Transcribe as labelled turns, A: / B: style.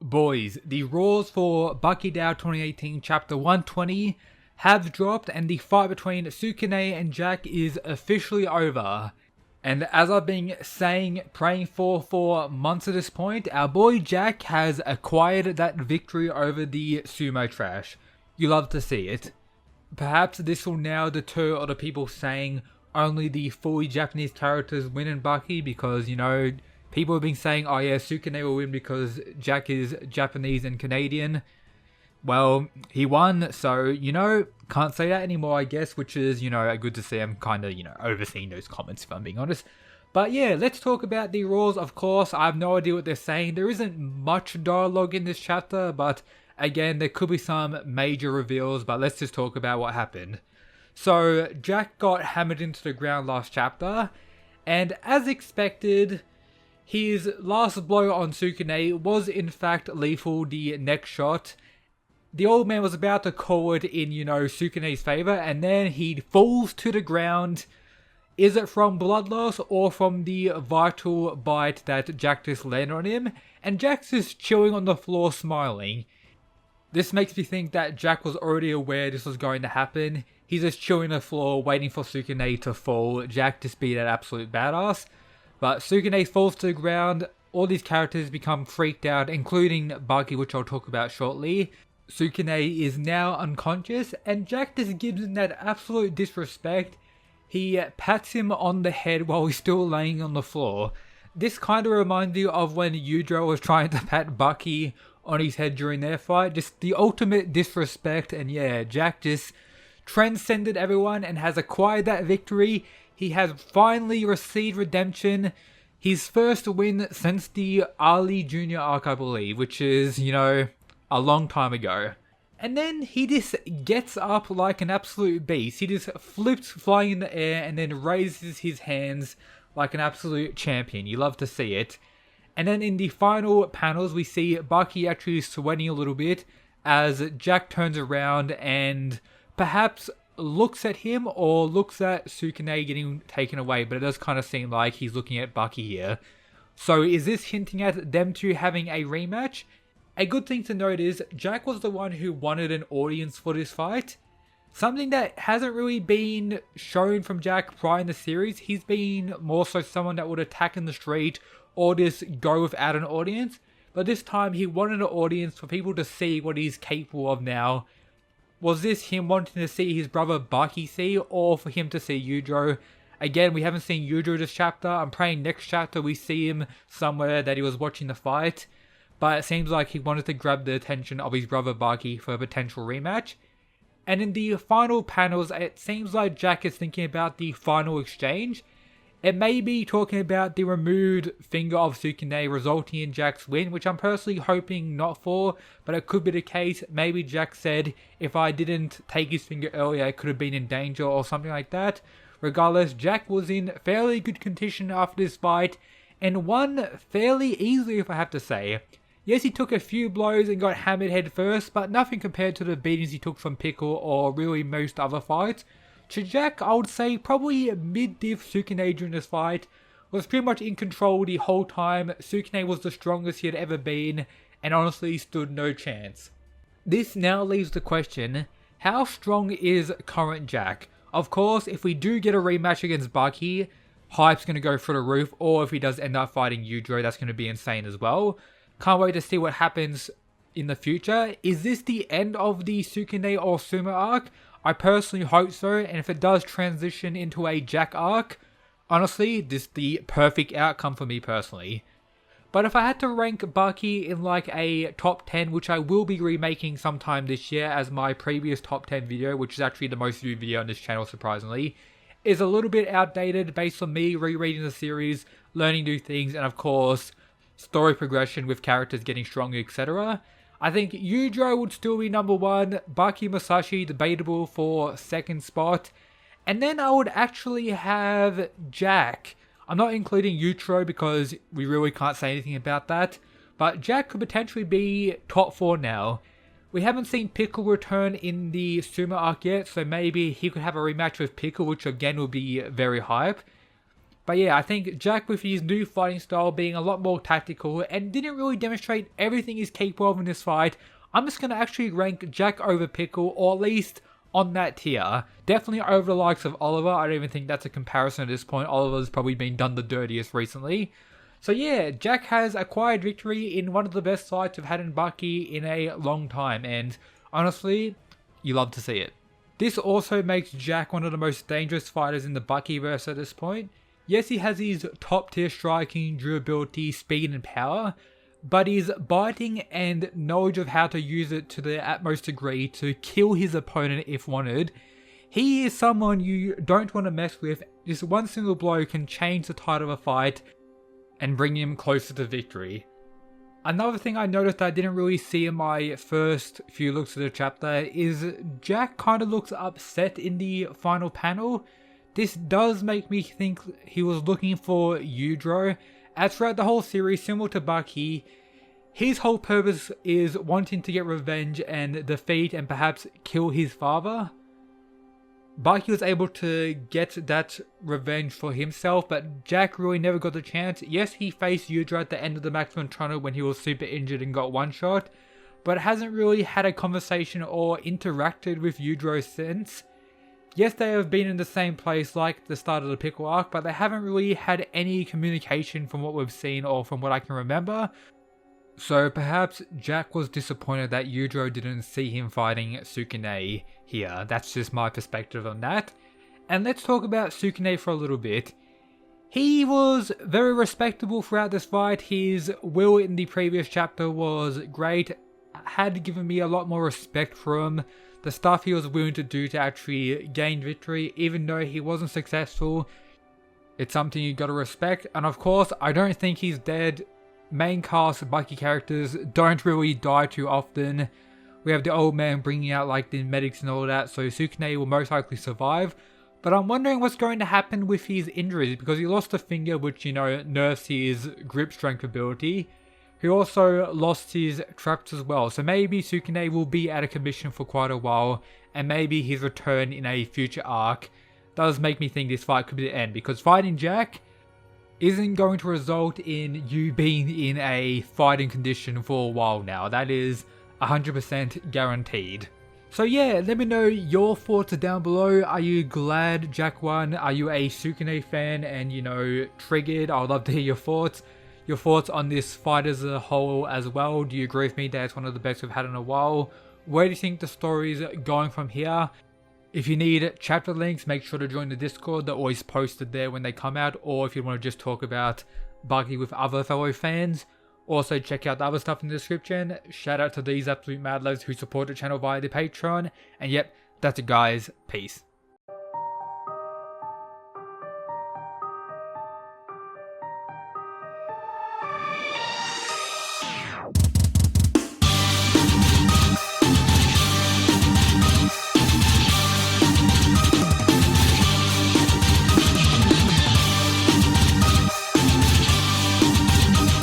A: Boys, the rules for Baki 2018 chapter 120 have dropped and the fight between Sukune and Jack is officially over. And as I've been saying, praying for months at this point, our boy Jack has acquired that victory over the sumo trash. You love to see it. Perhaps this will now deter other people saying only the fully Japanese characters win in Baki because, you know, people have been saying, oh yeah, Sukune will win because Jack is Japanese and Canadian. Well, he won, so, you know, can't say that anymore, I guess, which is, you know, good to see. I'm kind of, you know, overseeing those comments, if I'm being honest. But yeah, let's talk about the rules. Of course, I have no idea what they're saying. There isn't much dialogue in this chapter, but again, there could be some major reveals, but let's just talk about what happened. So, Jack got hammered into the ground last chapter, and as expected, his last blow on Sukune was in fact lethal, the next shot. The old man was about to call it in, you know, Sukune's favor, and then he falls to the ground. Is it from blood loss or from the vital bite that Jack just landed on him? And Jack's just chilling on the floor smiling. This makes me think that Jack was already aware this was going to happen. He's just chilling on the floor waiting for Sukune to fall. Jack just be that absolute badass. But Sukune falls to the ground. All these characters become freaked out, including Baki, which I'll talk about shortly. Sukune is now unconscious, and Jack just gives him that absolute disrespect. He pats him on the head while he's still laying on the floor. This kind of reminds you of when Yujiro was trying to pat Baki on his head during their fight. Just the ultimate disrespect, and yeah, Jack just transcended everyone and has acquired that victory. He has finally received redemption. His first win since the Ali Jr. arc, I believe, which is, you know, a long time ago. And then he just gets up like an absolute beast. He just flips flying in the air and then raises his hands like an absolute champion. You love to see it. And then in the final panels, we see Baki actually sweating a little bit as Jack turns around and perhaps looks at him or looks at Sukune getting taken away, but it does kind of seem like he's looking at Baki here. So is this hinting at them two having a rematch? A good thing to note is Jack was the one who wanted an audience for this fight. Something that hasn't really been shown from Jack prior in the series. He's been more so someone that would attack in the street or just go without an audience. But this time he wanted an audience for people to see what he's capable of now. Was this him wanting to see his brother Baki see, or for him to see Yujiro? Again, we haven't seen Yujiro this chapter. I'm praying next chapter we see him somewhere that he was watching the fight. But it seems like he wanted to grab the attention of his brother Baki for a potential rematch. And in the final panels, it seems like Jack is thinking about the final exchange. It may be talking about the removed finger of Sukune resulting in Jack's win, which I'm personally hoping not for, but it could be the case. Maybe Jack said, if I didn't take his finger earlier, I could have been in danger or something like that. Regardless, Jack was in fairly good condition after this fight, and won fairly easily, if I have to say. Yes, he took a few blows and got hammered head first, but nothing compared to the beatings he took from Pickle or really most other fights. To Jack, I would say probably mid-diff Sukune during this fight was pretty much in control the whole time. Sukune was the strongest he had ever been and honestly stood no chance. This now leaves the question, how strong is current Jack? Of course, if we do get a rematch against Baki, hype's going to go through the roof, or if he does end up fighting Yujiro, that's going to be insane as well. Can't wait to see what happens in the future. Is this the end of the Sukune or Sumo arc? I personally hope so, and if it does transition into a Jack arc, honestly, this is the perfect outcome for me personally. But if I had to rank Baki in like a top 10, which I will be remaking sometime this year as my previous top 10 video, which is actually the most viewed video on this channel surprisingly, is a little bit outdated based on me rereading the series, learning new things, and of course, story progression with characters getting stronger, etc. I think Yujiro would still be number 1, Baki Musashi debatable for second spot, and then I would actually have Jack. I'm not including Yujiro because we really can't say anything about that, but Jack could potentially be top 4 now. We haven't seen Pickle return in the Sumo arc yet, so maybe he could have a rematch with Pickle, which again will be very hype. But yeah, I think Jack with his new fighting style being a lot more tactical and didn't really demonstrate everything he's capable of in this fight, I'm just going to actually rank Jack over Pickle, or at least on that tier. Definitely over the likes of Oliver. I don't even think that's a comparison at this point. Oliver's probably been done the dirtiest recently. So yeah, Jack has acquired victory in one of the best fights we've had in Baki in a long time, and honestly, you love to see it. This also makes Jack one of the most dangerous fighters in the Buckyverse at this point. Yes, he has his top tier striking, durability, speed and power, but his biting and knowledge of how to use it to the utmost degree to kill his opponent if wanted. He is someone you don't want to mess with. Just one single blow can change the tide of a fight and bring him closer to victory. Another thing I noticed that I didn't really see in my first few looks at the chapter is Jack kind of looks upset in the final panel. This does make me think he was looking for Yudro, as throughout the whole series, similar to Baki, his whole purpose is wanting to get revenge and defeat and perhaps kill his father. Baki was able to get that revenge for himself, but Jack really never got the chance. Yes, he faced Yudro at the end of the Maximum Tunnel when he was super injured and got one shot, but hasn't really had a conversation or interacted with Yudro since. Yes, they have been in the same place like the start of the Pickle arc, but they haven't really had any communication from what we've seen or from what I can remember. So perhaps Jack was disappointed that Yudro didn't see him fighting Sukune here. That's just my perspective on that. And let's talk about Sukune for a little bit. He was very respectable throughout this fight. His will in the previous chapter was great. Had given me a lot more respect for him. The stuff he was willing to do to actually gain victory, even though he wasn't successful. It's something you gotta respect. And of course, I don't think he's dead. Main cast Baki characters don't really die too often. We have the old man bringing out like the medics and all that, so Sukune will most likely survive. But I'm wondering what's going to happen with his injuries, because he lost a finger, which, you know, nerfs his grip strength ability. He also lost his traps as well, so maybe Sukune will be out of commission for quite a while, and maybe his return in a future arc does make me think this fight could be the end, because fighting Jack isn't going to result in you being in a fighting condition for a while now. That is 100% guaranteed. So yeah, let me know your thoughts down below. Are you glad Jack won? Are you a Sukune fan and, you know, triggered? I would love to hear your thoughts. Your thoughts on this fight as a whole as well. Do you agree with me that it's one of the best we've had in a while? Where do you think the story's going from here? If you need chapter links, make sure to join the Discord. They're always posted there when they come out. Or if you want to just talk about Baki with other fellow fans, also check out the other stuff in the description. Shout out to these absolute mad lads who support the channel via the Patreon. And yep, that's it guys. Peace.